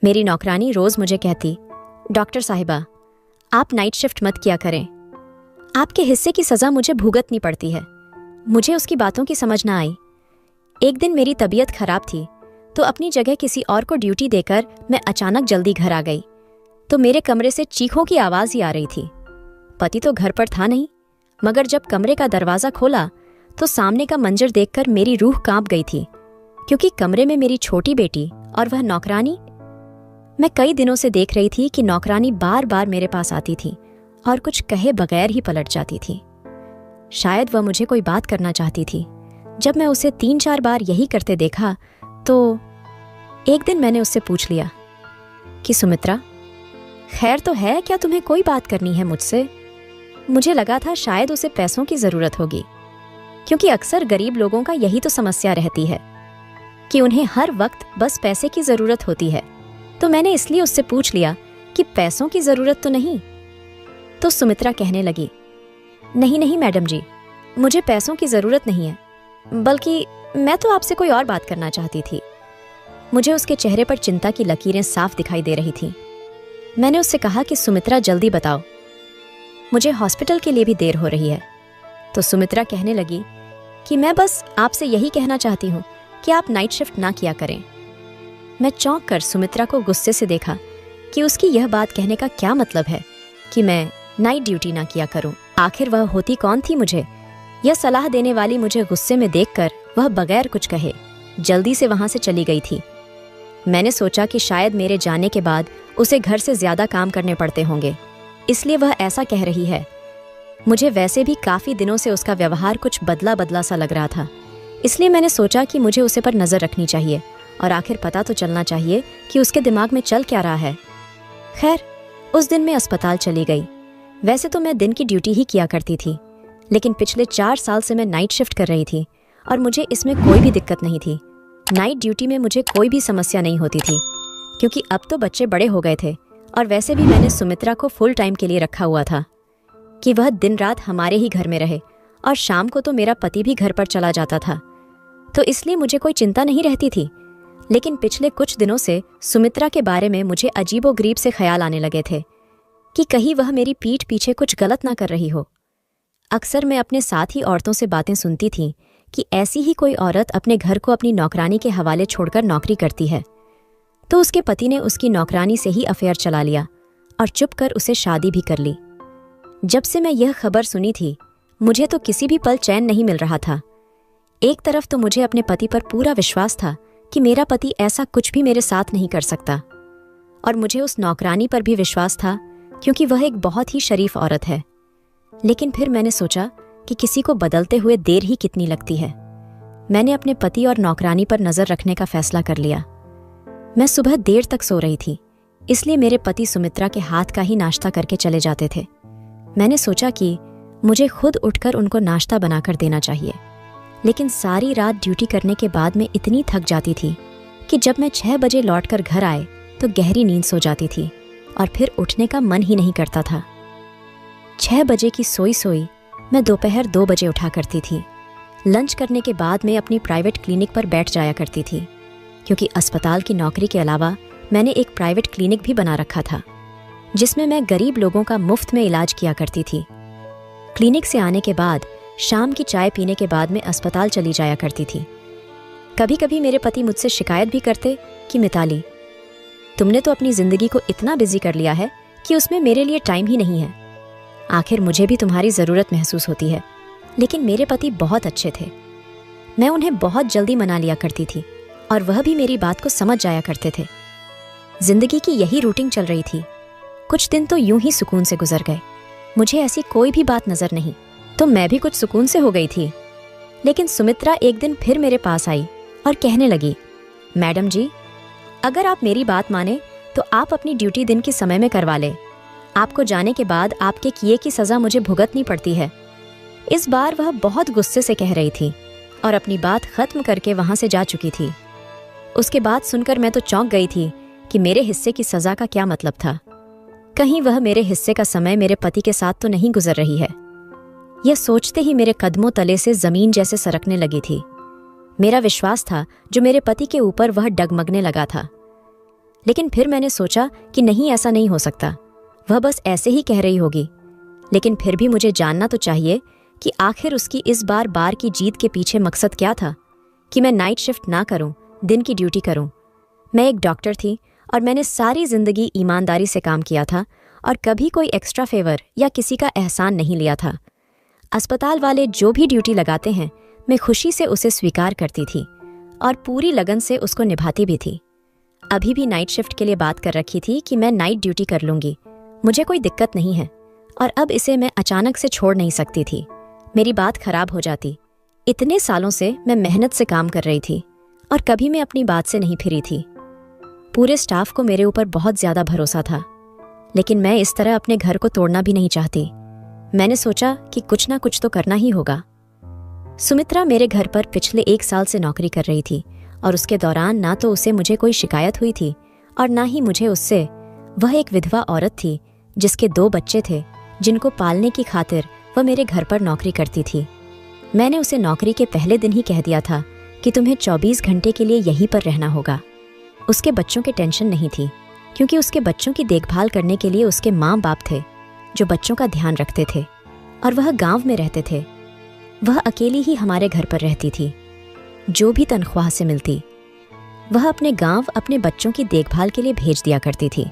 मेरी नौकरानी रोज मुझे कहती, डॉक्टर साहिबा, आप नाइट शिफ्ट मत किया करें, आपके हिस्से की सजा मुझे भुगतनी पड़ती है। मुझे उसकी बातों की समझ ना आई। एक दिन मेरी तबीयत खराब थी तो अपनी जगह किसी और को ड्यूटी देकर मैं अचानक जल्दी घर आ गई तो मेरे कमरे से चीखों की आवाज ही आ रही थी। पति तो घर पर था नहीं, मगर जब कमरे का दरवाजा खोला तो सामने का मंजर देखकर मेरी रूह कांप गई थी, क्योंकि कमरे में मेरी छोटी बेटी और वह नौकरानी। मैं कई दिनों से देख रही थी कि नौकरानी बार बार मेरे पास आती थी और कुछ कहे बगैर ही पलट जाती थी। शायद वह मुझे कोई बात करना चाहती थी। जब मैं उसे 3-4 बार यही करते देखा तो एक दिन मैंने उससे पूछ लिया कि सुमित्रा, खैर तो है क्या, तुम्हें कोई बात करनी है मुझसे? मुझे लगा था शायद उसे पैसों की जरूरत होगी, क्योंकि अक्सर गरीब लोगों का यही तो समस्या रहती है कि उन्हें हर वक्त बस पैसे की जरूरत होती है। तो मैंने इसलिए उससे पूछ लिया कि पैसों की जरूरत तो नहीं। तो सुमित्रा कहने लगी, नहीं नहीं मैडम जी, मुझे पैसों की जरूरत नहीं है, बल्कि मैं तो आपसे कोई और बात करना चाहती थी। मुझे उसके चेहरे पर चिंता की लकीरें साफ दिखाई दे रही थीं। मैंने उससे कहा कि सुमित्रा जल्दी बताओ, मुझे हॉस्पिटल के लिए भी देर हो रही है। तो सुमित्रा कहने लगी कि मैं बस आपसे यही कहना चाहती हूँ कि आप नाइट शिफ्ट ना किया करें। मैं चौंक कर सुमित्रा को गुस्से से देखा कि उसकी यह बात कहने का क्या मतलब है कि मैं नाइट ड्यूटी ना किया करूं। आखिर वह होती कौन थी मुझे यह सलाह देने वाली? मुझे गुस्से में देखकर वह बगैर कुछ कहे जल्दी से वहां से चली गई थी। मैंने सोचा कि शायद मेरे जाने के बाद उसे घर से ज्यादा काम करने पड़ते होंगे, इसलिए वह ऐसा कह रही है। मुझे वैसे भी काफी दिनों से उसका व्यवहार कुछ बदला बदला सा लग रहा था, इसलिए मैंने सोचा कि मुझे उसे पर नजर रखनी चाहिए और आखिर पता तो चलना चाहिए कि उसके दिमाग में चल क्या रहा है। खैर, उस दिन मैं अस्पताल चली गई। वैसे तो मैं दिन की ड्यूटी ही किया करती थी, लेकिन पिछले 4 साल से मैं नाइट शिफ्ट कर रही थी और मुझे इसमें कोई भी दिक्कत नहीं थी। नाइट ड्यूटी में मुझे कोई भी समस्या नहीं होती थी, क्योंकि अब तो बच्चे बड़े हो गए थे और वैसे भी मैंने सुमित्रा को फुल टाइम के लिए रखा हुआ था कि वह दिन रात हमारे ही घर में रहे, और शाम को तो मेरा पति भी घर पर चला जाता था, तो इसलिए मुझे कोई चिंता नहीं रहती थी। लेकिन पिछले कुछ दिनों से सुमित्रा के बारे में मुझे अजीबोगरीब से ख्याल आने लगे थे कि कहीं वह मेरी पीठ पीछे कुछ गलत ना कर रही हो। अक्सर मैं अपने साथ ही औरतों से बातें सुनती थी कि ऐसी ही कोई औरत अपने घर को अपनी नौकरानी के हवाले छोड़कर नौकरी करती है, तो उसके पति ने उसकी नौकरानी से ही अफेयर चला लिया और चुप कर उसे शादी भी कर ली। जब से मैं यह खबर सुनी थी, मुझे तो किसी भी पल चैन नहीं मिल रहा था। एक तरफ तो मुझे अपने पति पर पूरा विश्वास था कि मेरा पति ऐसा कुछ भी मेरे साथ नहीं कर सकता, और मुझे उस नौकरानी पर भी विश्वास था क्योंकि वह एक बहुत ही शरीफ औरत है। लेकिन फिर मैंने सोचा कि किसी को बदलते हुए देर ही कितनी लगती है। मैंने अपने पति और नौकरानी पर नजर रखने का फैसला कर लिया। मैं सुबह देर तक सो रही थी, इसलिए मेरे पति सुमित्रा के हाथ का ही नाश्ता करके चले जाते थे। मैंने सोचा कि मुझे खुद उठकर उनको नाश्ता बनाकर देना चाहिए, लेकिन सारी रात ड्यूटी करने के बाद मैं इतनी थक जाती थी कि जब मैं 6 बजे लौटकर घर आए तो गहरी नींद सो जाती थी और फिर उठने का मन ही नहीं करता था। 6 बजे की सोई सोई मैं दोपहर 2 बजे उठा करती थी। लंच करने के बाद मैं अपनी प्राइवेट क्लिनिक पर बैठ जाया करती थी, क्योंकि अस्पताल की नौकरी के अलावा मैंने एक प्राइवेट क्लिनिक भी बना रखा था जिसमें मैं गरीब लोगों का मुफ्त में इलाज किया करती थी। क्लिनिक से आने के बाद शाम की चाय पीने के बाद मैं अस्पताल चली जाया करती थी। कभी कभी मेरे पति मुझसे शिकायत भी करते कि मिताली, तुमने तो अपनी जिंदगी को इतना बिजी कर लिया है कि उसमें मेरे लिए टाइम ही नहीं है। आखिर मुझे भी तुम्हारी जरूरत महसूस होती है। लेकिन मेरे पति बहुत अच्छे थे। मैं उन्हें बहुत जल्दी मना लिया करती थी और वह भी मेरी बात को समझ जाया करते थे। जिंदगी की यही रूटीन चल रही थी। कुछ दिन तो यूं ही सुकून से गुजर गए। मुझे ऐसी कोई भी बात नजर नहीं, तो मैं भी कुछ सुकून से हो गई थी। लेकिन सुमित्रा एक दिन फिर मेरे पास आई और कहने लगी, मैडम जी, अगर आप मेरी बात माने तो आप अपनी ड्यूटी दिन के समय में करवा ले। आपको जाने के बाद आपके किए की सजा मुझे भुगतनी पड़ती है। इस बार वह बहुत गुस्से से कह रही थी और अपनी बात खत्म करके वहां से जा चुकी थी। उसके बाद सुनकर मैं तो चौंक गई थी कि मेरे हिस्से की सजा का क्या मतलब था। कहीं वह मेरे हिस्से का समय मेरे पति के साथ तो नहीं गुजर रही है। यह सोचते ही मेरे कदमों तले से जमीन जैसे सरकने लगी थी। मेरा विश्वास था जो मेरे पति के ऊपर वह डगमगने लगा था। लेकिन फिर मैंने सोचा कि नहीं, ऐसा नहीं हो सकता, वह बस ऐसे ही कह रही होगी। लेकिन फिर भी मुझे जानना तो चाहिए कि आखिर उसकी इस बार की जीत के पीछे मकसद क्या था कि मैं नाइट शिफ्ट ना करूं, दिन की ड्यूटी करूं। मैं एक डॉक्टर थी और मैंने सारी जिंदगी ईमानदारी से काम किया था और कभी कोई एक्स्ट्रा फेवर या किसी का एहसान नहीं लिया था। अस्पताल वाले जो भी ड्यूटी लगाते हैं, मैं खुशी से उसे स्वीकार करती थी और पूरी लगन से उसको निभाती भी थी। अभी भी नाइट शिफ्ट के लिए बात कर रखी थी कि मैं नाइट ड्यूटी कर लूंगी, मुझे कोई दिक्कत नहीं है। और अब इसे मैं अचानक से छोड़ नहीं सकती थी, मेरी बात खराब हो जाती। इतने सालों से मैं मेहनत से काम कर रही थी और कभी मैं अपनी बात से नहीं फिरी थी। पूरे स्टाफ को मेरे ऊपर बहुत ज्यादा भरोसा था, लेकिन मैं इस तरह अपने घर को तोड़ना भी नहीं चाहती। मैंने सोचा कि कुछ ना कुछ तो करना ही होगा। सुमित्रा मेरे घर पर पिछले 1 साल से नौकरी कर रही थी और उसके दौरान ना तो उसे मुझे कोई शिकायत हुई थी और ना ही मुझे उससे। वह एक विधवा औरत थी जिसके 2 बच्चे थे, जिनको पालने की खातिर वह मेरे घर पर नौकरी करती थी। मैंने उसे नौकरी के पहले दिन ही कह दिया था कि तुम्हें 24 घंटे के लिए यहीं पर रहना होगा। उसके बच्चों की टेंशन नहीं थी, क्योंकि उसके बच्चों की देखभाल करने के लिए उसके माँ बाप थे जो बच्चों का ध्यान रखते थे और वह गांव में रहते थे। वह अकेली ही हमारे घर पर रहती थी। जो भी तनख्वाह से मिलती वह अपने गांव अपने बच्चों की देखभाल के लिए भेज दिया करती थी।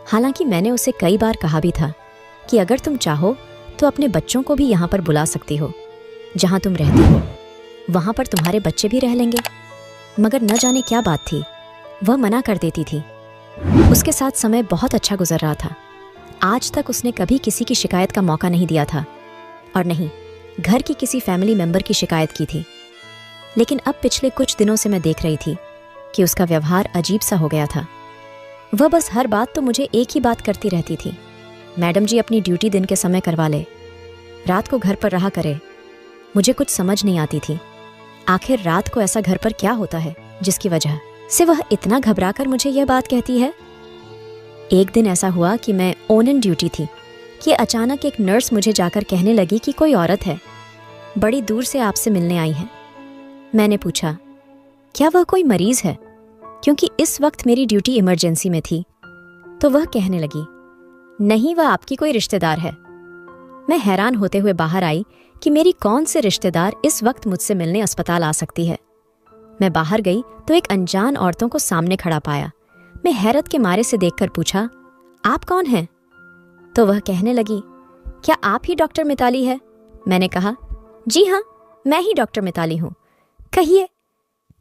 हालांकि मैंने उसे कई बार कहा भी था कि अगर तुम चाहो तो अपने बच्चों को भी यहाँ पर बुला सकती हो, जहाँ तुम रहती हो वहाँ पर तुम्हारे बच्चे भी रह लेंगे। मगर न जाने क्या बात थी, वह मना कर देती थी। उसके साथ समय बहुत अच्छा गुजर रहा था। आज तक उसने कभी किसी की शिकायत का मौका नहीं दिया था और नहीं घर की किसी फैमिली मेंबर की शिकायत की थी। लेकिन अब पिछले कुछ दिनों से मैं देख रही थी कि उसका व्यवहार अजीब सा हो गया था। वह बस हर बात तो मुझे एक ही बात करती रहती थी, मैडम जी अपनी ड्यूटी दिन के समय करवा ले, रात को घर पर रहा करे। मुझे कुछ समझ नहीं आती थी, आखिर रात को ऐसा घर पर क्या होता है जिसकी वजह से वह इतना घबराकर मुझे यह बात कहती है। एक दिन ऐसा हुआ कि मैं ऑन इन ड्यूटी थी कि अचानक एक नर्स मुझे जाकर कहने लगी कि कोई औरत है, बड़ी दूर से आपसे मिलने आई है। मैंने पूछा क्या वह कोई मरीज है, क्योंकि इस वक्त मेरी ड्यूटी इमरजेंसी में थी। तो वह कहने लगी नहीं, वह आपकी कोई रिश्तेदार है। मैं हैरान होते हुए बाहर आई कि मेरी कौन से रिश्तेदार इस वक्त मुझसे मिलने अस्पताल आ सकती है। मैं बाहर गई तो एक अनजान औरतों को सामने खड़ा पाया। मैं हैरत के मारे से देखकर पूछा आप कौन हैं? तो वह कहने लगी क्या आप ही डॉक्टर मिताली है? मैंने कहा जी हाँ, मैं ही डॉक्टर मिताली हूँ, कहिए।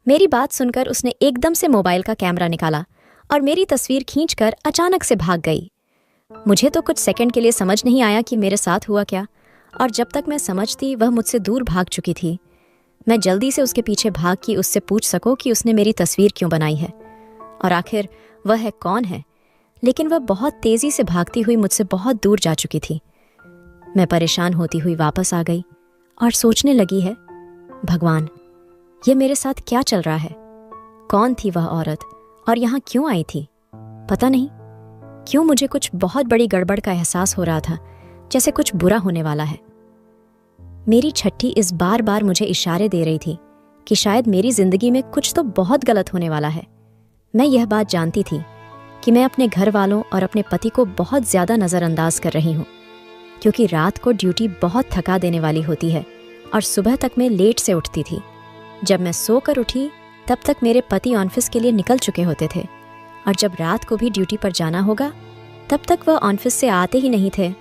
मेरी बात सुनकर उसने एकदम से मोबाइल का कैमरा निकाला और मेरी तस्वीर खींचकर अचानक से भाग गई। मुझे तो कुछ सेकंड के लिए समझ नहीं आया कि मेरे साथ हुआ क्या, और जब तक मैं समझती वह मुझसे दूर भाग चुकी थी। मैं जल्दी से उसके पीछे भाग कि उससे पूछ सको कि उसने मेरी तस्वीर क्यों बनाई है और आखिर वह है कौन है। लेकिन वह बहुत तेजी से भागती हुई मुझसे बहुत दूर जा चुकी थी। मैं परेशान होती हुई वापस आ गई और सोचने लगी है, भगवान ये मेरे साथ क्या चल रहा है? कौन थी वह औरत और यहाँ क्यों आई थी? पता नहीं क्यों मुझे कुछ बहुत बड़ी गड़बड़ का एहसास हो रहा था, जैसे कुछ बुरा होने वाला है। मेरी छठी इस बार मुझे इशारे दे रही थी कि शायद मेरी जिंदगी में कुछ तो बहुत गलत होने वाला है। मैं यह बात जानती थी कि मैं अपने घर वालों और अपने पति को बहुत ज्यादा नजरअंदाज कर रही हूँ, क्योंकि रात को ड्यूटी बहुत थका देने वाली होती है और सुबह तक मैं लेट से उठती थी। जब मैं सोकर उठी तब तक मेरे पति ऑफिस के लिए निकल चुके होते थे और जब रात को भी ड्यूटी पर जाना होगा तब तक वह ऑफिस से आते ही नहीं थे।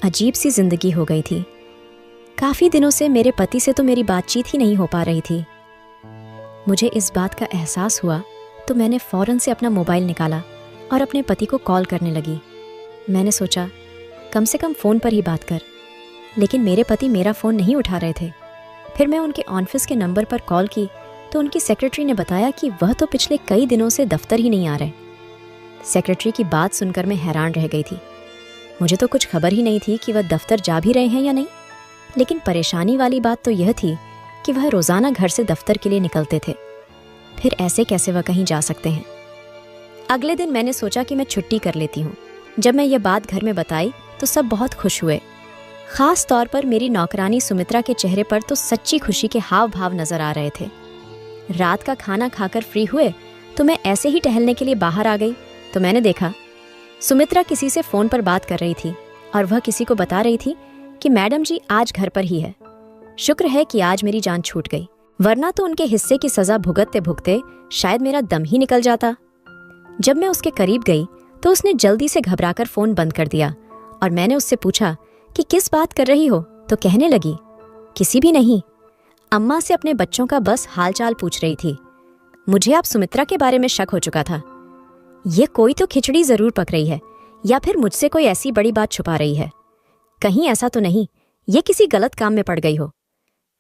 अजीब सी जिंदगी हो गई थी। काफी दिनों से मेरे पति से तो मेरी बातचीत ही नहीं हो पा रही थी। मुझे इस बात का एहसास हुआ तो मैंने फौरन से अपना मोबाइल निकाला और अपने पति को कॉल करने लगी। मैंने सोचा कम से कम फ़ोन पर ही बात कर, लेकिन मेरे पति मेरा फ़ोन नहीं उठा रहे थे। फिर मैं उनके ऑफिस के नंबर पर कॉल की तो उनकी सेक्रेटरी ने बताया कि वह तो पिछले कई दिनों से दफ्तर ही नहीं आ रहे। सेक्रेटरी की बात सुनकर मैं हैरान रह गई थी। मुझे तो कुछ खबर ही नहीं थी कि वह दफ्तर जा भी रहे हैं या नहीं। लेकिन परेशानी वाली बात तो यह थी कि वह रोज़ाना घर से दफ्तर के लिए निकलते थे, फिर ऐसे कैसे वह कहीं जा सकते हैं। अगले दिन मैंने सोचा कि मैं छुट्टी कर लेती हूँ। जब मैं यह बात घर में बताई तो सब बहुत खुश हुए। खास तौर पर मेरी नौकरानी सुमित्रा के चेहरे पर तो सच्ची खुशी के हाव भाव नजर आ रहे थे। रात का खाना खाकर फ्री हुए तो मैं ऐसे ही टहलने के लिए बाहर आ गई तो मैंने देखा सुमित्रा किसी से फोन पर बात कर रही थी और वह किसी को बता रही थी कि मैडम जी आज घर पर ही है। शुक्र है कि आज मेरी जान छूट गई, वरना तो उनके हिस्से की सजा भुगतते भुगते शायद मेरा दम ही निकल जाता। जब मैं उसके करीब गई तो उसने जल्दी से घबराकर फोन बंद कर दिया और मैंने उससे पूछा कि किस बात कर रही हो, तो कहने लगी किसी भी नहीं, अम्मा से अपने बच्चों का बस हालचाल पूछ रही थी। मुझे अब सुमित्रा के बारे में शक हो चुका था। ये कोई तो खिचड़ी जरूर पक रही है या फिर मुझसे कोई ऐसी बड़ी बात छुपा रही है। कहीं ऐसा तो नहीं ये किसी गलत काम में पड़ गई हो।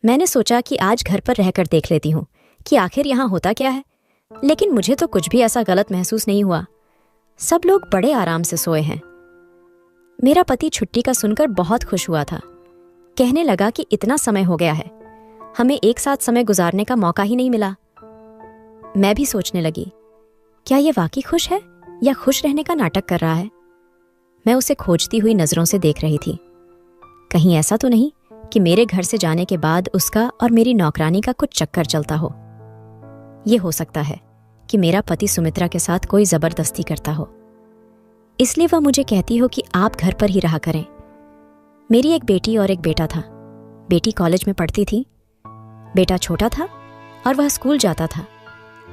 मैंने सोचा कि आज घर पर रहकर देख लेती हूँ कि आखिर यहाँ होता क्या है, लेकिन मुझे तो कुछ भी ऐसा गलत महसूस नहीं हुआ। सब लोग बड़े आराम से सोए हैं। मेरा पति छुट्टी का सुनकर बहुत खुश हुआ था। कहने लगा कि इतना समय हो गया है, हमें एक साथ समय गुजारने का मौका ही नहीं मिला। मैं भी सोचने लगी, क्या ये वाकई खुश है या खुश रहने का नाटक कर रहा है। मैं उसे खोजती हुई नजरों से देख रही थी। कहीं ऐसा तो नहीं कि मेरे घर से जाने के बाद उसका और मेरी नौकरानी का कुछ चक्कर चलता हो। ये हो सकता है कि मेरा पति सुमित्रा के साथ कोई जबरदस्ती करता हो, इसलिए वह मुझे कहती हो कि आप घर पर ही रहा करें। मेरी एक बेटी और एक बेटा था। बेटी कॉलेज में पढ़ती थी, बेटा छोटा था और वह स्कूल जाता था।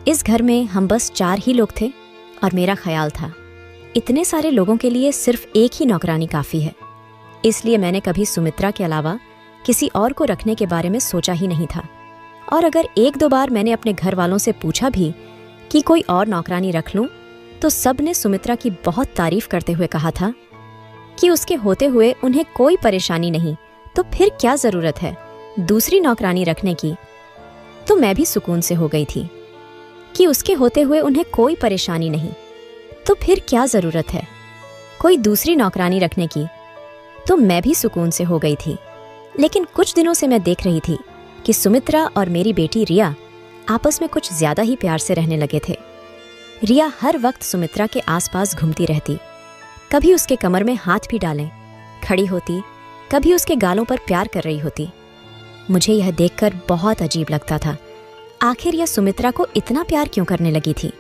इस घर में हम बस 4 ही लोग थे और मेरा ख्याल था इतने सारे लोगों के लिए सिर्फ एक ही नौकरानी काफ़ी है। इसलिए मैंने कभी सुमित्रा के अलावा किसी और को रखने के बारे में सोचा ही नहीं था। और अगर 1-2 बार मैंने अपने घर वालों से पूछा भी कि कोई और नौकरानी रख लूं, तो सब ने सुमित्रा की बहुत तारीफ करते हुए कहा था कि उसके होते हुए उन्हें कोई परेशानी नहीं, तो फिर क्या ज़रूरत है दूसरी नौकरानी रखने की। तो मैं भी सुकून से हो गई थी कि उसके होते हुए उन्हें कोई परेशानी नहीं, तो फिर क्या ज़रूरत है कोई दूसरी नौकरानी रखने की। तो मैं भी सुकून से हो गई थी। लेकिन कुछ दिनों से मैं देख रही थी कि सुमित्रा और मेरी बेटी रिया आपस में कुछ ज्यादा ही प्यार से रहने लगे थे। रिया हर वक्त सुमित्रा के आसपास घूमती रहती, कभी उसके कमर में हाथ भी डालें खड़ी होती, कभी उसके गालों पर प्यार कर रही होती। मुझे यह देखकर बहुत अजीब लगता था। आखिर यह सुमित्रा को इतना प्यार क्यों करने लगी थी।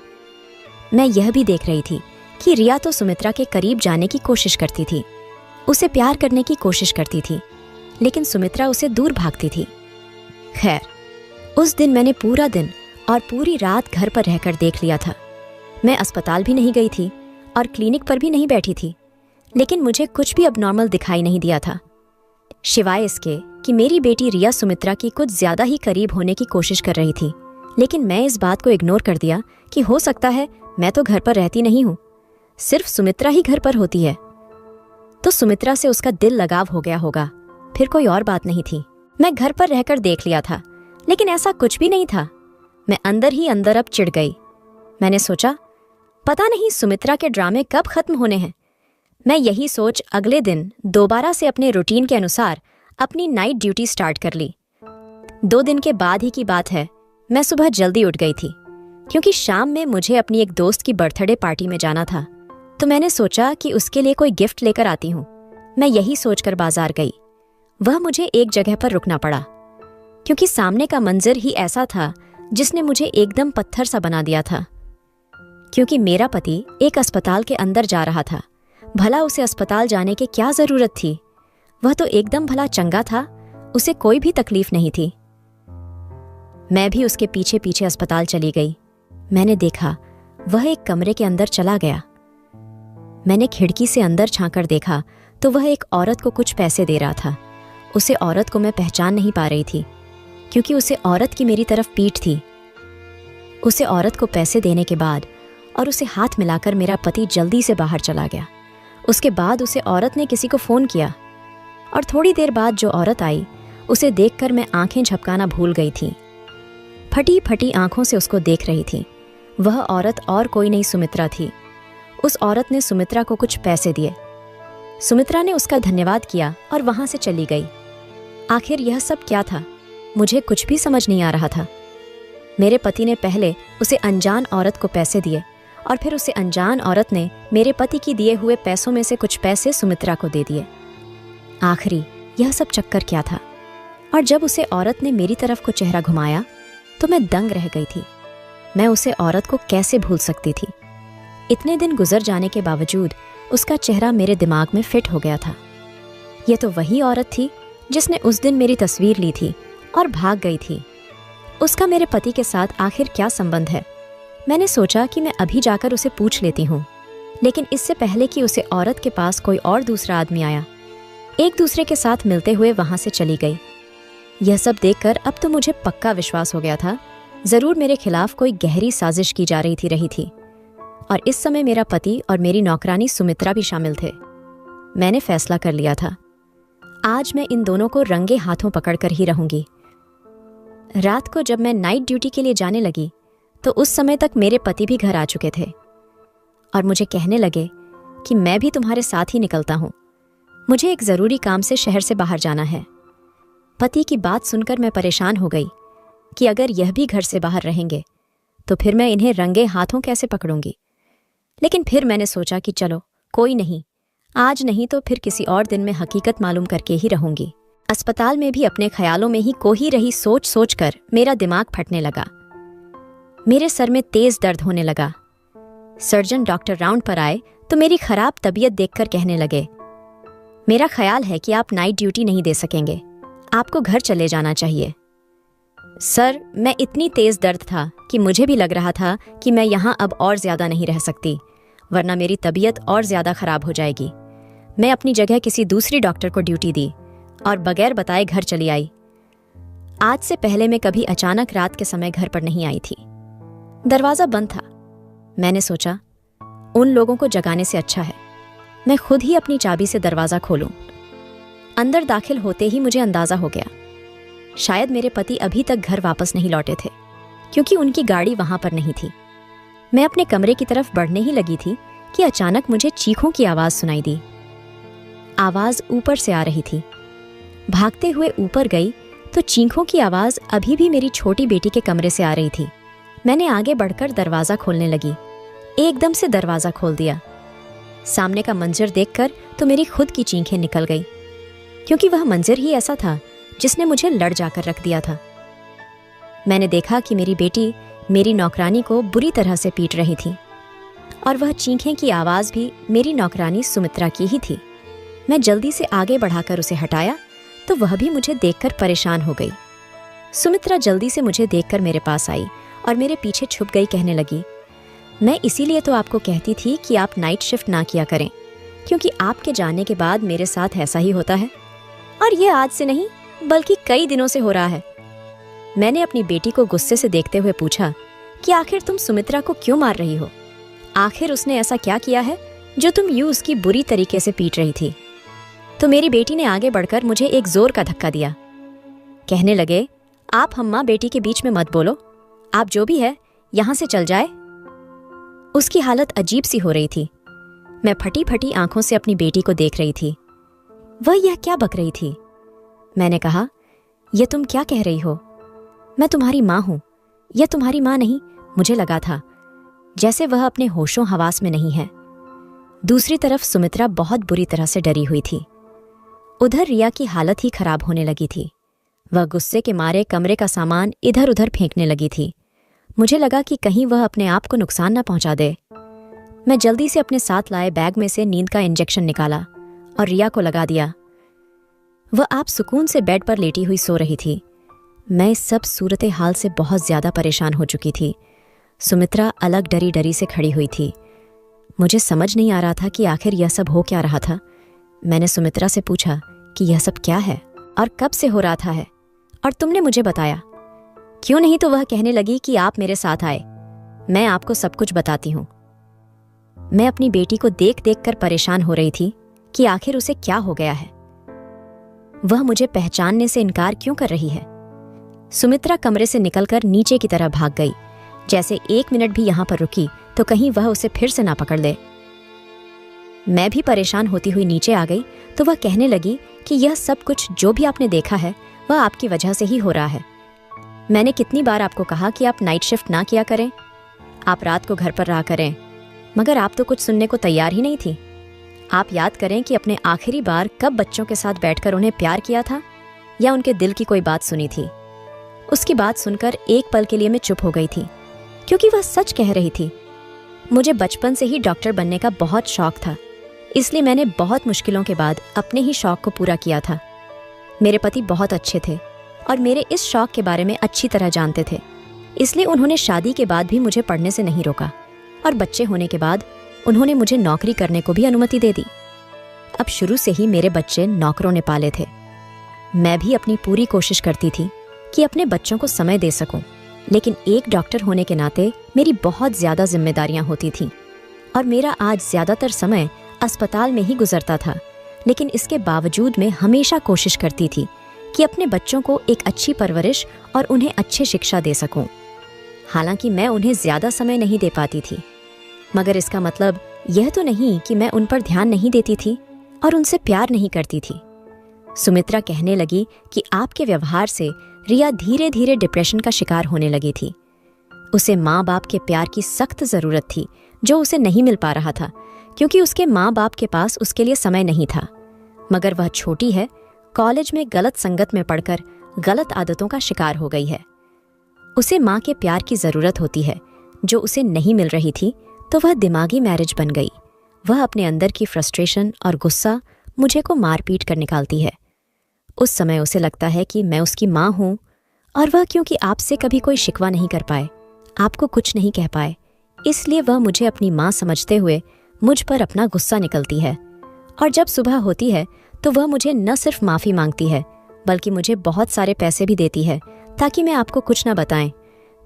मैं यह भी देख रही थी कि रिया तो सुमित्रा के करीब जाने की कोशिश करती थी, उसे प्यार करने की कोशिश करती थी, लेकिन सुमित्रा उसे दूर भागती थी। खैर, उस दिन मैंने पूरा दिन और पूरी रात घर पर रहकर देख लिया था। मैं अस्पताल भी नहीं गई थी और क्लिनिक पर भी नहीं बैठी थी, लेकिन मुझे कुछ भी अबनॉर्मल दिखाई नहीं दिया था, सिवाय इसके कि मेरी बेटी रिया सुमित्रा की कुछ ज्यादा ही करीब होने की कोशिश कर रही थी। लेकिन मैं इस बात को इग्नोर कर दिया कि हो सकता है मैं तो घर पर रहती नहीं हूँ, सिर्फ सुमित्रा ही घर पर होती है, तो सुमित्रा से उसका दिल लगाव हो गया होगा, फिर कोई और बात नहीं थी। मैं घर पर रहकर देख लिया था, लेकिन ऐसा कुछ भी नहीं था। मैं अंदर ही अंदर अब चिढ़ गई। मैंने सोचा, पता नहीं सुमित्रा के ड्रामे कब खत्म होने हैं। मैं यही सोच अगले दिन दोबारा से अपने रूटीन के अनुसार अपनी नाइट ड्यूटी स्टार्ट कर ली। 2 दिन के बाद ही की बात है, मैं सुबह जल्दी उठ गई थी क्योंकि शाम में मुझे अपनी एक दोस्त की बर्थडे पार्टी में जाना था। तो मैंने सोचा कि उसके लिए कोई गिफ्ट लेकर आती हूँ। मैं यही सोचकर बाजार गई। वह मुझे एक जगह पर रुकना पड़ा क्योंकि सामने का मंजर ही ऐसा था जिसने मुझे एकदम पत्थर सा बना दिया था। क्योंकि मेरा पति एक अस्पताल के अंदर जा रहा था, भला उसे अस्पताल जाने की क्या जरूरत थी। वह तो एकदम भला चंगा था, उसे कोई भी तकलीफ नहीं थी। मैं भी उसके पीछे पीछे अस्पताल चली गई। मैंने देखा वह एक कमरे के अंदर चला गया। मैंने खिड़की से अंदर झांककर देखा तो वह एक औरत को कुछ पैसे दे रहा था। उसे औरत को मैं पहचान नहीं पा रही थी क्योंकि उसे औरत की मेरी तरफ पीठ थी। उसे औरत को पैसे देने के बाद और उसे हाथ मिलाकर मेरा पति जल्दी से बाहर चला गया। उसके बाद उसे औरत ने किसी को फ़ोन किया और थोड़ी देर बाद जो औरत आई उसे देखकर मैं आंखें झपकाना भूल गई थी। फटी फटी आंखों से उसको देख रही थी। वह औरत और कोई नहीं सुमित्रा थी। उस औरत ने सुमित्रा को कुछ पैसे दिए। सुमित्रा ने उसका धन्यवाद किया और वहां से चली गई। आखिर यह सब क्या था, मुझे कुछ भी समझ नहीं आ रहा था। मेरे पति ने पहले उसे अनजान औरत को पैसे दिए और फिर उसे अनजान औरत ने मेरे पति की दिए हुए पैसों में से कुछ पैसे सुमित्रा को दे दिए। आखिरी यह सब चक्कर क्या था। और जब उसे औरत ने मेरी तरफ को चेहरा घुमाया तो मैं दंग रह गई थी। मैं उसे औरत को कैसे भूल सकती थी। इतने दिन गुजर जाने के बावजूद उसका चेहरा मेरे दिमाग में फिट हो गया था। यह तो वही औरत थी जिसने उस दिन मेरी तस्वीर ली थी और भाग गई थी। उसका मेरे पति के साथ आखिर क्या संबंध है? मैंने सोचा कि मैं अभी जाकर उसे पूछ लेती हूँ, लेकिन इससे पहले कि उसे औरत के पास कोई और दूसरा आदमी आया, एक दूसरे के साथ मिलते हुए वहां से चली गई। यह सब देखकर अब तो मुझे पक्का विश्वास हो गया था, जरूर मेरे खिलाफ कोई गहरी साजिश की जा रही थी। और इस समय मेरा पति और मेरी नौकरानी सुमित्रा भी शामिल थे। मैंने फैसला कर लिया था, आज मैं इन दोनों को रंगे हाथों पकड़कर ही रहूंगी। रात को जब मैं नाइट ड्यूटी के लिए जाने लगी तो उस समय तक मेरे पति भी घर आ चुके थे और मुझे कहने लगे कि मैं भी तुम्हारे साथ ही निकलता हूं, मुझे एक जरूरी काम से शहर से बाहर जाना है। पति की बात सुनकर मैं परेशान हो गई कि अगर यह भी घर से बाहर रहेंगे तो फिर मैं इन्हें रंगे हाथों कैसे पकड़ूंगी। लेकिन फिर मैंने सोचा कि चलो कोई नहीं, आज नहीं तो फिर किसी और दिन में हकीकत मालूम करके ही रहूंगी। अस्पताल में भी अपने ख्यालों में ही कोही रही सोच सोच कर मेरा दिमाग फटने लगा। मेरे सर में तेज दर्द होने लगा। सर्जन डॉक्टर राउंड पर आए तो मेरी खराब तबीयत देखकर कहने लगे, मेरा ख्याल है कि आप नाइट ड्यूटी नहीं दे सकेंगे, आपको घर चले जाना चाहिए। सर, मैं इतनी तेज दर्द था कि मुझे भी लग रहा था कि मैं यहाँ अब और ज्यादा नहीं रह सकती, वरना मेरी तबीयत और ज्यादा खराब हो जाएगी। मैं अपनी जगह किसी दूसरी डॉक्टर को ड्यूटी दी और बगैर बताए घर चली आई। आज से पहले मैं कभी अचानक रात के समय घर पर नहीं आई थी। दरवाजा बंद था। मैंने सोचा, उन लोगों को जगाने से अच्छा है मैं खुद ही अपनी चाबी से दरवाजा खोलूं। अंदर दाखिल होते ही मुझे अंदाजा हो गया, शायद मेरे पति अभी तक घर वापस नहीं लौटे थे, क्योंकि उनकी गाड़ी वहां पर नहीं थी। मैं अपने कमरे की तरफ बढ़ने ही लगी थी कि अचानक मुझे चीखों की आवाज सुनाई दी। आवाज ऊपर से आ रही थी। भागते हुए ऊपर गई तो चीखों की आवाज अभी भी मेरी छोटी बेटी के कमरे से आ रही थी। मैंने आगे बढ़कर दरवाजा खोलने लगी। एकदम से दरवाजा खोल दिया। सामने का मंजर देखकर तो मेरी खुद की चीखें निकल गई, क्योंकि वह मंजर ही ऐसा था जिसने मुझे लड़ जाकर रख दिया था। मैंने देखा कि मेरी बेटी मेरी नौकरानी को बुरी तरह से पीट रही थी और वह चीखें की आवाज भी मेरी नौकरानी सुमित्रा की ही थी। मैं जल्दी से आगे बढ़ाकर उसे हटाया तो वह भी मुझे देखकर परेशान हो गई। सुमित्रा जल्दी से मुझे देखकर मेरे पास आई और मेरे पीछे छुप गई, कहने लगी, मैं इसीलिए तो आपको कहती थी कि आप नाइट शिफ्ट ना किया करें, क्योंकि आपके जाने के बाद मेरे साथ ऐसा ही होता है, और ये आज से नहीं बल्कि कई दिनों से हो रहा है। मैंने अपनी बेटी को गुस्से से देखते हुए पूछा कि आखिर तुम सुमित्रा को क्यों मार रही हो? आखिर उसने ऐसा क्या किया है जो तुम यूं उसकी बुरी तरीके से पीट रही थी? तो मेरी बेटी ने आगे बढ़कर मुझे एक जोर का धक्का दिया। कहने लगे, आप अम्मा बेटी के बीच में मत बोलो, आप जो भी है यहां से चल जाए। उसकी हालत अजीब सी हो रही थी। मैं फटी फटी आंखों से अपनी बेटी को देख रही थी। वह यह क्या बक रही थी? मैंने कहा, यह तुम क्या कह रही हो? मैं तुम्हारी माँ हूं। यह तुम्हारी माँ नहीं। मुझे लगा था जैसे वह अपने होशों हवास में नहीं है। दूसरी तरफ सुमित्रा बहुत बुरी तरह से डरी हुई थी। उधर रिया की हालत ही खराब होने लगी थी। वह गुस्से के मारे कमरे का सामान इधर उधर फेंकने लगी थी। मुझे लगा कि कहीं वह अपने आप को नुकसान न पहुंचा दे। मैं जल्दी से अपने साथ लाए बैग में से नींद का इंजेक्शन निकाला और रिया को लगा दिया। वह आप सुकून से बेड पर लेटी हुई सो रही थी। मैं इस सब सूरत हाल से बहुत ज्यादा परेशान हो चुकी थी। सुमित्रा अलग डरी डरी से खड़ी हुई थी। मुझे समझ नहीं आ रहा था कि आखिर यह सब हो क्या रहा था। मैंने सुमित्रा से पूछा कि यह सब क्या है और कब से हो रहा था है, और तुमने मुझे बताया क्यों नहीं? तो वह कहने लगी कि आप मेरे साथ आए, मैं आपको सब कुछ बताती हूं। मैं अपनी बेटी को देख देख कर परेशान हो रही थी कि आखिर उसे क्या हो गया है। वह मुझे पहचानने से इनकार क्यों कर रही है? सुमित्रा कमरे से निकलकर नीचे की तरफ भाग गई, जैसे एक मिनट भी यहां पर रुकी तो कहीं वह उसे फिर से ना पकड़ ले। मैं भी परेशान होती हुई नीचे आ गई तो वह कहने लगी कि यह सब कुछ जो भी आपने देखा है वह आपकी वजह से ही हो रहा है। मैंने कितनी बार आपको कहा कि आप नाइट शिफ्ट ना किया करें, आप रात को घर पर रहा करें, मगर आप तो कुछ सुनने को तैयार ही नहीं थी। आप याद करें कि अपने आखिरी बार कब बच्चों के साथ बैठकर उन्हें प्यार किया था या उनके दिल की कोई बात सुनी थी। उसकी बात सुनकर एक पल के लिए मैं चुप हो गई थी, क्योंकि वह सच कह रही थी। मुझे बचपन से ही डॉक्टर बनने का बहुत शौक था, इसलिए मैंने बहुत मुश्किलों के बाद अपने ही शौक को पूरा किया था। मेरे पति बहुत अच्छे थे और मेरे इस शौक के बारे में अच्छी तरह जानते थे, इसलिए उन्होंने शादी के बाद भी मुझे पढ़ने से नहीं रोका और बच्चे होने के बाद उन्होंने मुझे नौकरी करने को भी अनुमति दे दी। अब शुरू से ही मेरे बच्चे नौकरों ने पाले थे। मैं भी अपनी पूरी कोशिश करती थी कि अपने बच्चों को समय दे सकूं, लेकिन एक डॉक्टर होने के नाते मेरी बहुत ज़्यादा जिम्मेदारियां होती थीं और मेरा आज ज़्यादातर समय अस्पताल में ही गुजरता था। लेकिन इसके बावजूद मैं हमेशा कोशिश करती थी कि अपने बच्चों को एक अच्छी परवरिश और उन्हें अच्छी शिक्षा दे सकूं। हालांकि मैं उन्हें ज़्यादा समय नहीं दे पाती थी, मगर इसका मतलब यह तो नहीं कि मैं उन पर ध्यान नहीं देती थी और उनसे प्यार नहीं करती थी। सुमित्रा कहने लगी कि आपके व्यवहार से रिया धीरे धीरे डिप्रेशन का शिकार होने लगी थी। उसे माँ बाप के प्यार की सख्त ज़रूरत थी, जो उसे नहीं मिल पा रहा था क्योंकि उसके माँ बाप के पास उसके लिए समय नहीं था। मगर वह छोटी है, कॉलेज में गलत संगत में पढ़कर गलत आदतों का शिकार हो गई है। उसे माँ के प्यार की ज़रूरत होती है, जो उसे नहीं मिल रही थी, तो वह दिमागी मैरिज बन गई। वह अपने अंदर की फ्रस्ट्रेशन और गुस्सा मुझे को मार पीट कर निकालती है। उस समय उसे लगता है कि मैं उसकी माँ हूँ और वह क्योंकि आपसे कभी कोई शिकवा नहीं कर पाए, आपको कुछ नहीं कह पाए, इसलिए वह मुझे अपनी माँ समझते हुए मुझ पर अपना गुस्सा निकलती है। और जब सुबह होती है तो वह मुझे न सिर्फ माफ़ी मांगती है, बल्कि मुझे बहुत सारे पैसे भी देती है ताकि मैं आपको कुछ ना बताएं।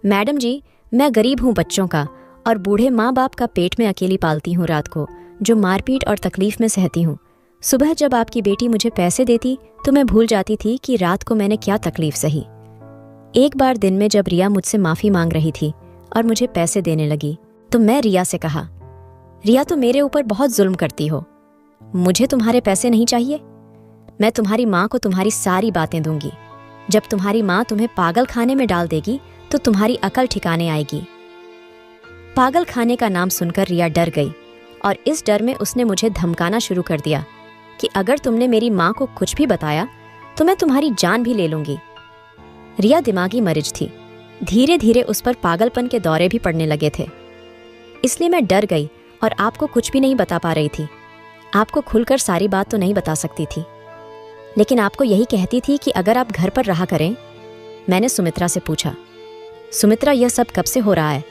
मैडम जी, मैं गरीब हूँ बच्चों का और बूढ़े माँ बाप का पेट में अकेली पालती हूँ रात को, जो मारपीट और तकलीफ में सहती हूँ। सुबह जब आपकी बेटी मुझे पैसे देती तो मैं भूल जाती थी कि रात को मैंने क्या तकलीफ सही। एक बार दिन में जब रिया मुझसे माफ़ी मांग रही थी और मुझे पैसे देने लगी, तो मैं रिया से कहा, रिया तो मेरे ऊपर बहुत जुल्म करती हो, मुझे तुम्हारे पैसे नहीं चाहिए। मैं तुम्हारी माँ को तुम्हारी सारी बातें दूंगी। जब तुम्हारी माँ तुम्हें पागल खाने में डाल देगी तो तुम्हारी अकल ठिकाने आएगी। पागल खाने का नाम सुनकर रिया डर गई और इस डर में उसने मुझे धमकाना शुरू कर दिया कि अगर तुमने मेरी माँ को कुछ भी बताया तो मैं तुम्हारी जान भी ले लूंगी। रिया दिमागी मरीज थी, धीरे धीरे उस पर पागलपन के दौरे भी पड़ने लगे थे। इसलिए मैं डर गई और आपको कुछ भी नहीं बता पा रही थी। आपको खुलकर सारी बात तो नहीं बता सकती थी, लेकिन आपको यही कहती थी कि अगर आप घर पर रहा करें। मैंने सुमित्रा से पूछा, सुमित्रा यह सब कब से हो रहा है?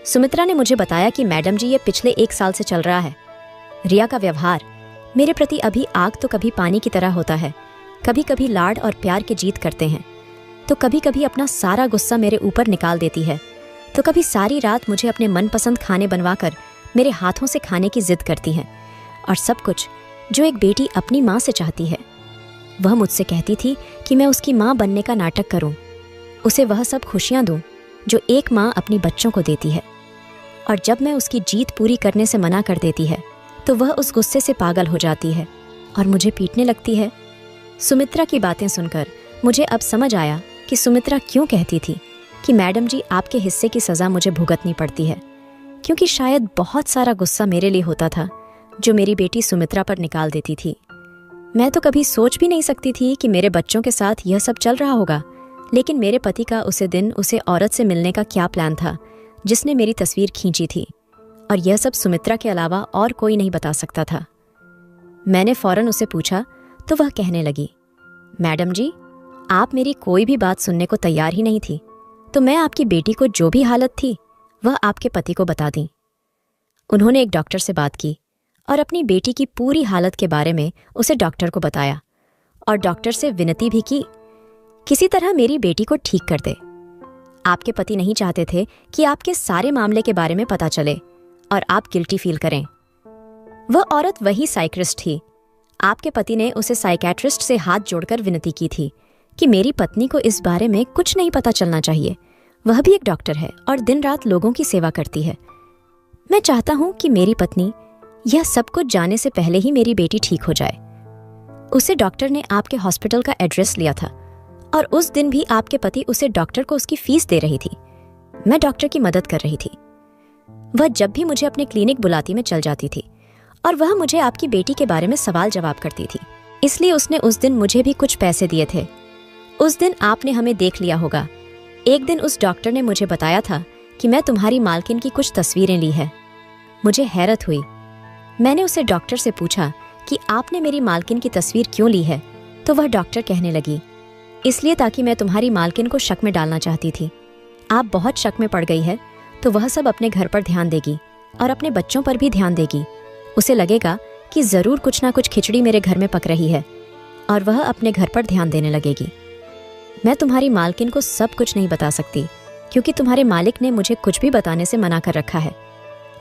सुमित्रा ने मुझे बताया कि मैडम जी ये पिछले 1 साल से चल रहा है। रिया का व्यवहार मेरे प्रति अभी आग तो कभी पानी की तरह होता है। कभी कभी लाड और प्यार के जीत करते हैं, तो कभी कभी अपना सारा गुस्सा मेरे ऊपर निकाल देती है, तो कभी सारी रात मुझे अपने मनपसंद खाने बनवाकर मेरे हाथों से खाने की जिद करती है। और सब कुछ जो एक बेटी अपनी माँ से चाहती है। वह मुझसे कहती थी कि मैं उसकी माँ बनने का नाटक करूं, उसे वह सब खुशियां दूं जो एक माँ अपनी बच्चों को देती है। और जब मैं उसकी जीत पूरी करने से मना कर देती है तो वह उस गुस्से से पागल हो जाती है और मुझे पीटने लगती है। सुमित्रा की बातें सुनकर मुझे अब समझ आया कि सुमित्रा क्यों कहती थी कि मैडम जी आपके हिस्से की सज़ा मुझे भुगतनी पड़ती है, क्योंकि शायद बहुत सारा गुस्सा मेरे लिए होता था जो मेरी बेटी सुमित्रा पर निकाल देती थी। मैं तो कभी सोच भी नहीं सकती थी कि मेरे बच्चों के साथ यह सब चल रहा होगा, लेकिन मेरे पति का उसे दिन उसे औरत से मिलने का क्या प्लान था जिसने मेरी तस्वीर खींची थी, और यह सब सुमित्रा के अलावा और कोई नहीं बता सकता था। मैंने फौरन उसे पूछा तो वह कहने लगी, मैडम जी आप मेरी कोई भी बात सुनने को तैयार ही नहीं थी, तो मैं आपकी बेटी को जो भी हालत थी वह आपके पति को बता दी। उन्होंने एक डॉक्टर से बात की और अपनी बेटी की पूरी हालत के बारे में उसे डॉक्टर को बताया और डॉक्टर से विनती भी की, किसी तरह मेरी बेटी को ठीक कर दे। आपके पति नहीं चाहते थे कि आपके सारे मामले के बारे में पता चले और आप गिल्टी फील करें। वह औरत वही साइकियाट्रिस्ट थी। आपके पति ने उसे साइकियाट्रिस्ट से हाथ जोड़कर विनती की थी कि मेरी पत्नी को इस बारे में कुछ नहीं पता चलना चाहिए। वह भी एक डॉक्टर है और दिन रात लोगों की सेवा करती है। मैं चाहता हूं कि मेरी पत्नी यह सब कुछ जाने से पहले ही मेरी बेटी ठीक हो जाए। उसे डॉक्टर ने आपके हॉस्पिटल का एड्रेस लिया था और उस दिन भी आपके पति उसे डॉक्टर को उसकी फीस दे रही थी। मैं डॉक्टर की मदद कर रही थी। वह जब भी मुझे अपने क्लिनिक बुलाती मैं चल जाती थी और वह मुझे आपकी बेटी के बारे में सवाल जवाब करती थी, इसलिए उसने उस दिन मुझे भी कुछ पैसे दिए थे। उस दिन आपने हमें देख लिया होगा। एक दिन उस डॉक्टर ने मुझे बताया था कि मैं तुम्हारी मालकिन की कुछ तस्वीरें ली है। मुझे हैरत हुई। मैंने उसे डॉक्टर से पूछा कि आपने मेरी मालकिन की तस्वीर क्यों ली है, तो वह डॉक्टर कहने लगी, इसलिए ताकि मैं तुम्हारी मालकिन को शक में डालना चाहती थी। आप बहुत शक में पड़ गई है तो वह सब अपने घर पर ध्यान देगी और अपने बच्चों पर भी ध्यान देगी। उसे लगेगा कि ज़रूर कुछ ना कुछ खिचड़ी मेरे घर में पक रही है और वह अपने घर पर ध्यान देने लगेगी। मैं तुम्हारी मालकिन को सब कुछ नहीं बता सकती क्योंकि तुम्हारे मालिक ने मुझे कुछ भी बताने से मना कर रखा है,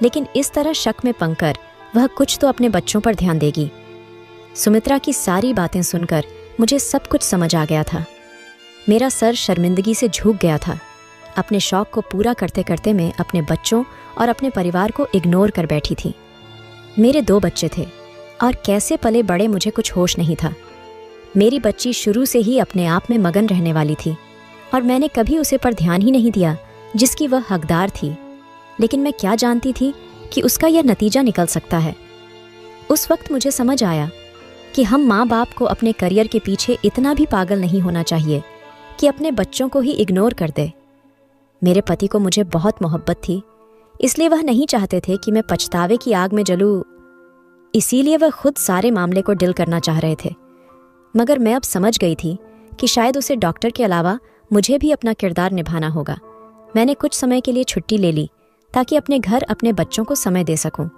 लेकिन इस तरह शक में पंकर वह कुछ तो अपने बच्चों पर ध्यान देगी। सुमित्रा की सारी बातें सुनकर मुझे सब कुछ समझ आ गया था। मेरा सर शर्मिंदगी से झुक गया था। अपने शौक को पूरा करते करते मैं अपने बच्चों और अपने परिवार को इग्नोर कर बैठी थी। मेरे 2 बच्चे थे और कैसे पले बड़े मुझे कुछ होश नहीं था। मेरी बच्ची शुरू से ही अपने आप में मगन रहने वाली थी और मैंने कभी उसे पर ध्यान ही नहीं दिया जिसकी वह हकदार थी, लेकिन मैं क्या जानती थी कि उसका यह नतीजा निकल सकता है। उस वक्त मुझे समझ आया कि हम माँ बाप को अपने करियर के पीछे इतना भी पागल नहीं होना चाहिए कि अपने बच्चों को ही इग्नोर कर दे। मेरे पति को मुझे बहुत मोहब्बत थी, इसलिए वह नहीं चाहते थे कि मैं पछतावे की आग में जलूं, इसीलिए वह खुद सारे मामले को डील करना चाह रहे थे। मगर मैं अब समझ गई थी कि शायद उसे डॉक्टर के अलावा मुझे भी अपना किरदार निभाना होगा। मैंने कुछ समय के लिए छुट्टी ले ली ताकि अपने घर अपने बच्चों को समय दे सकूं,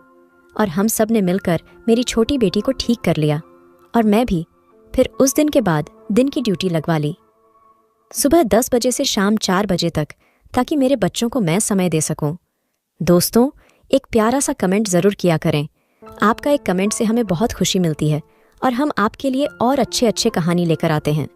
और हम सब ने मिलकर मेरी छोटी बेटी को ठीक कर लिया और मैं भी फिर उस दिन के बाद दिन की ड्यूटी लगवा ली, सुबह 10 बजे से शाम 4 बजे तक, ताकि मेरे बच्चों को मैं समय दे सकूं। दोस्तों, एक प्यारा सा कमेंट ज़रूर किया करें। आपका एक कमेंट से हमें बहुत खुशी मिलती है और हम आपके लिए और अच्छे अच्छे कहानी लेकर आते हैं।